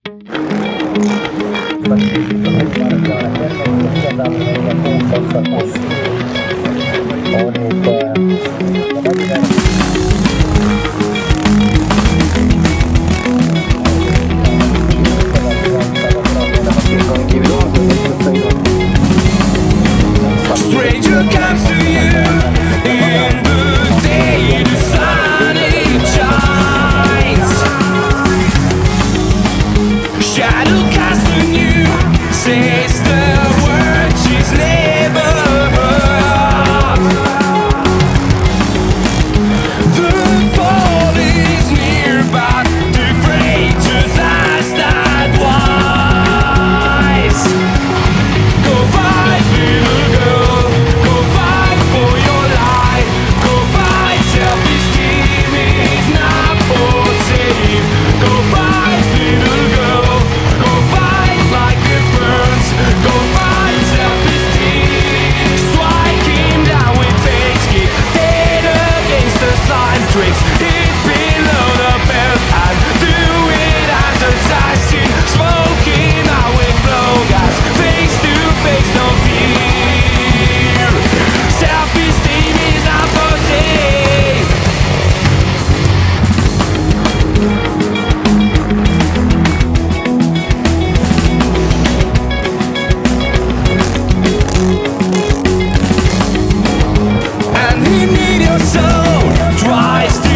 Stranger comes to you in the day the sun it shines. Shadow cast on you, says the word she's never heard. The fall is near, but the freighter's last that wise. Go fight, little girl, go fight for your life. Go fight, self-esteem is not for sale. Go fight, little girl, go fight like it burns. Go fight, self-esteem. Strike him down with face kick, dead against the slime tricks. Hit below the belt and do it as assassin. Smoke him out with blow gas, face to face, no fear. Self-esteem is not for sale. And he need your soul, tries to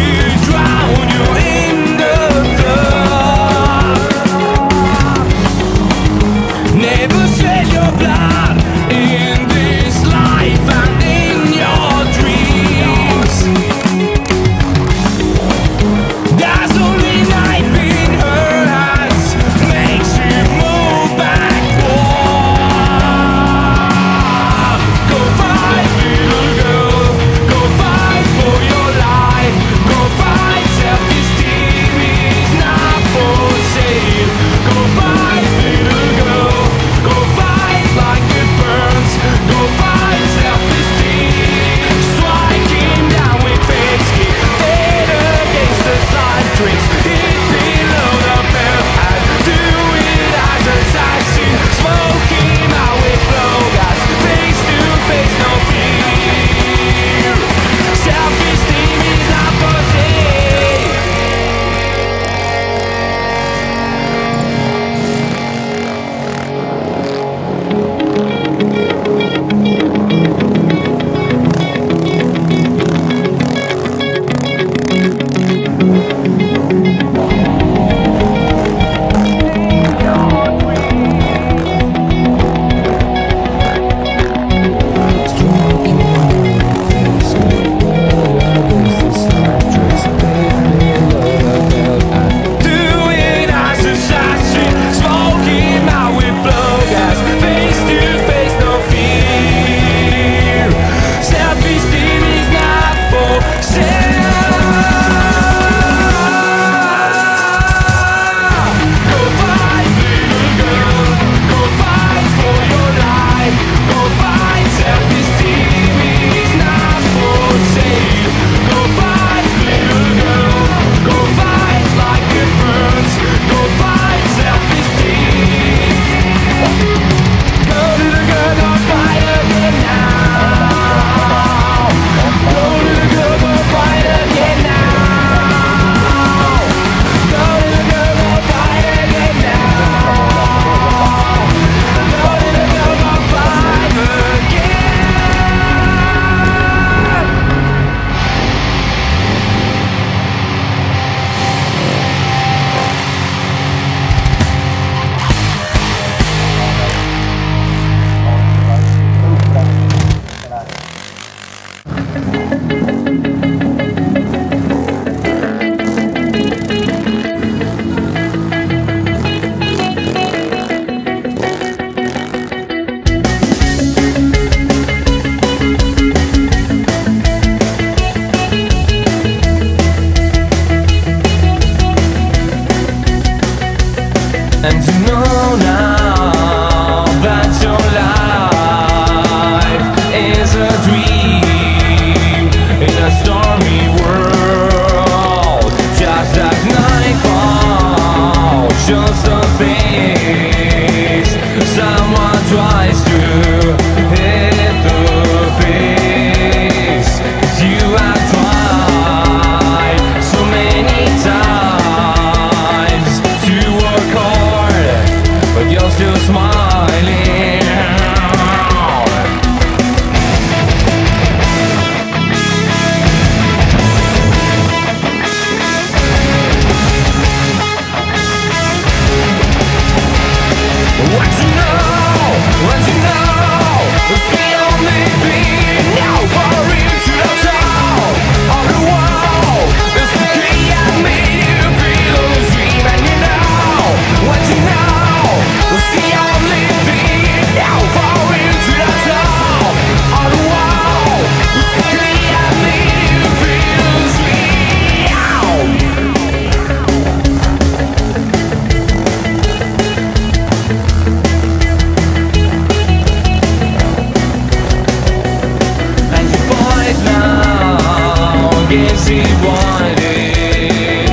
guess he wanted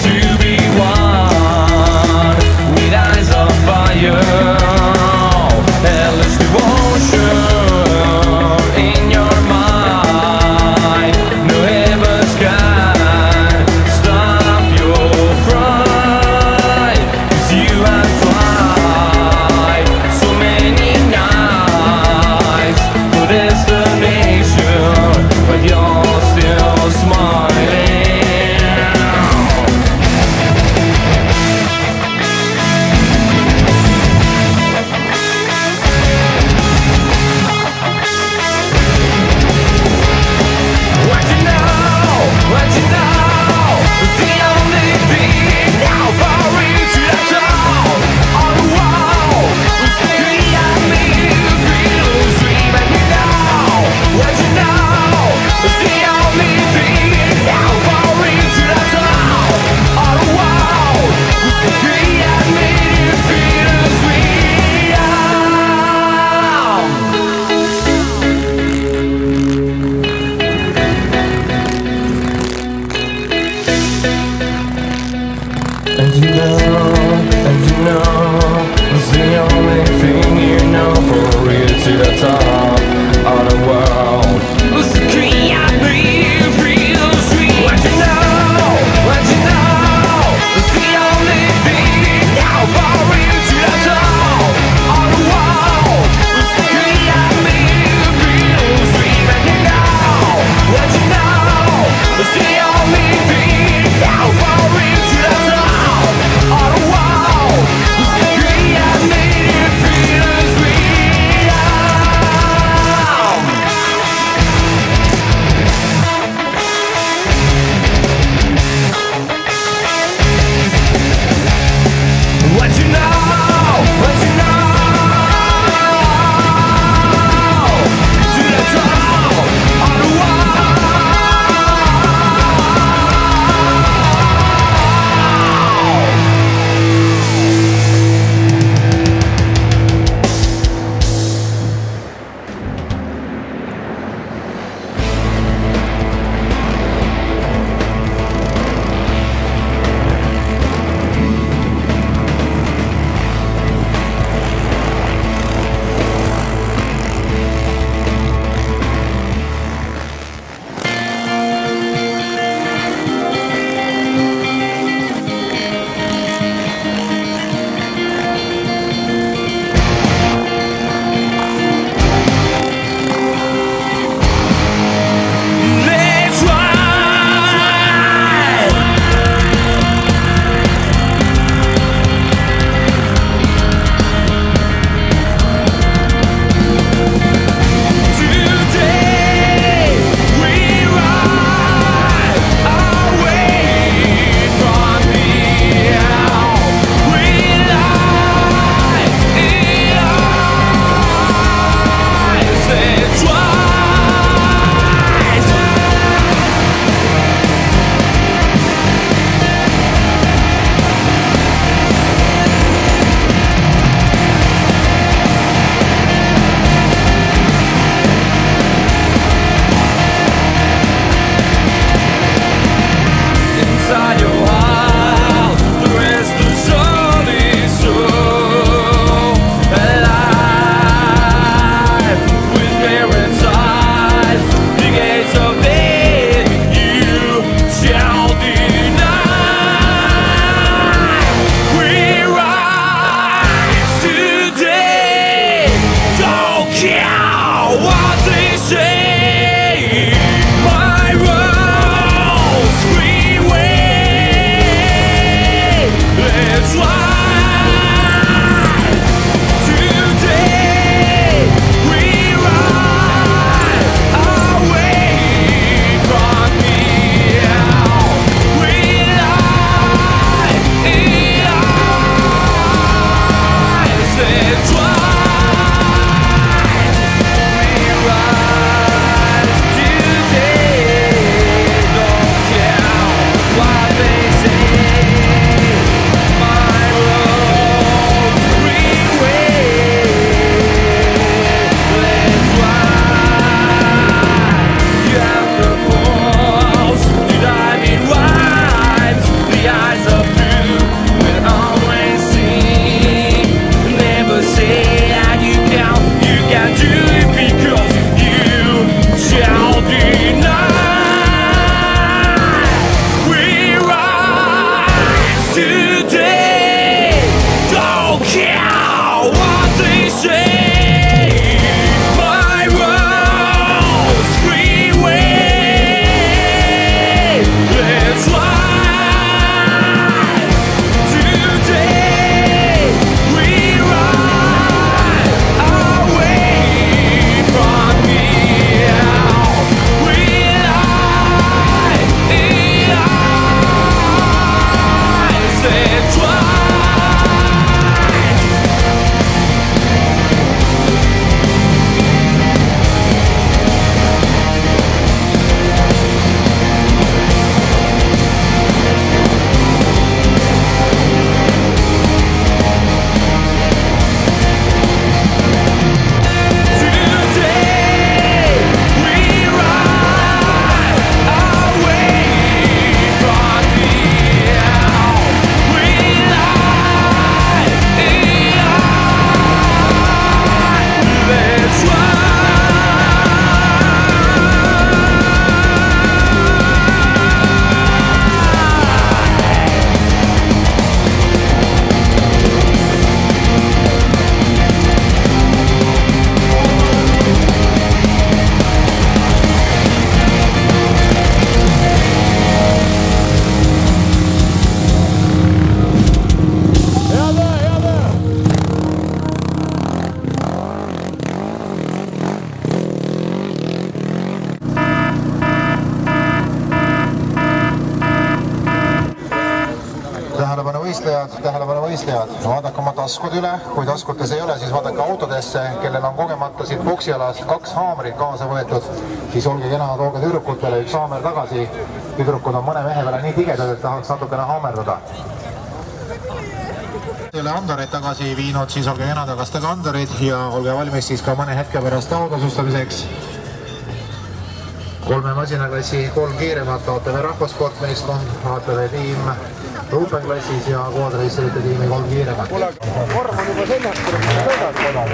to be one with eyes of fire. Endless devotion in your mind. No heavens can stop your pride, 'cause you have tried so many nights for destination, but you're still smiling. võistlejad, tähelepanu võistlejad, vaadake oma taskud üle, kui taskutes ei ole, siis vaadake autodesse, kellel on kogemata siit boksialast 2 haamrit kaasa võetud, siis olge kena, tooge tüdrukutele 1 haamer tagasi. Tüdrukud on mõne mehe peale nii tigedad, et tahaks natukene haamerdada. Teile andoreid tagasi viinud, siis olge kena tagastage andorid ja olge valmis siis ka mõne hetke pärast autasustamiseks. 3 masinaklassi 3 kiiremat ATV rahvasportmeeskond, ATV tiim ruupeklassis ja quadracerite tiimi 3 kiiremat. Vorm on juba seljas, tuleb sõidad.